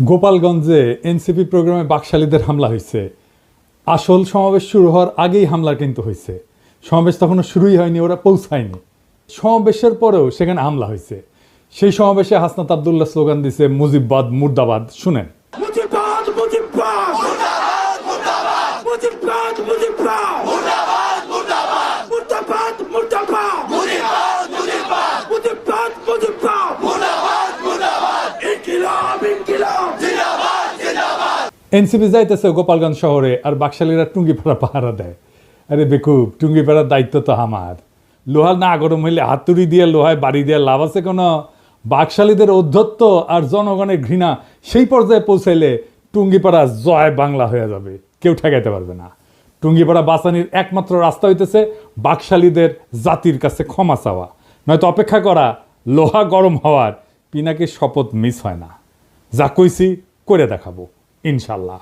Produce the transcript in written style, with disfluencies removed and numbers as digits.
গোপালগঞ্জে এনসিপি প্রোগ্রামে বাকশালীদের হামলা হয়েছে। আসল সমাবেশ শুরু হওয়ার আগেই হামলা কিন্তু হয়েছে। সমাবেশ তখনও শুরুই হয়নি, ওরা পৌঁছায়নি। সমাবেশের পরেও সেখানে হামলা হয়েছে। সেই সমাবেশে হাসনাত আবদুল্লাহ স্লোগান দিছে মুজিববাদ মুর্দাবাদ। শুনেন। মুজিববাদ মুজিববাদ মুর্দাবাদ মুর্দাবাদ মুজিববাদ মুজিববাদ মুর্দাবাদ মুর্দাবাদ মুর্দাবাদ মুর্দাবাদ মুজিববাদ মুজিববাদ মুজিববাদ মুজিববাদ মুর্দাবাদ মুর্দাবাদ ইনকিলাব ইনকিলাব জিন্দাবাদ জিন্দাবাদ। এনসিপি যাইতেছে গোপালগঞ্জ শহরে, আর বাকশালীরা টুঙ্গিপাড়া পাহারা দেয়। আরে বেকুব, টুঙ্গিপাড়ার দায়িত্ব তো আমার। লোহা না গরম হইলে হাতুড়ি দিয়ে লোহায় বাড়ি দিয়ে লাভ আছে কোনো? বাকশালীদের ঔদ্ধত্য আর জনগণের ঘৃণা সেই পর্যায়ে পৌঁছাইলে টুঙ্গিপাড়া জয় বাংলা হয়ে যাবে, কেউ ঠেকাইতে পারবে না। টুঙ্গিপাড়া বাঁচানির একমাত্র রাস্তা হইতেছে বাকশালীদের জাতির কাছে ক্ষমা চাওয়া, নয়তো অপেক্ষা করা লোহা গরম হওয়ার। পিনাকির শপথ মিস হয় না। যা কইছি করে দেখাবো ইনশাল্লাহ।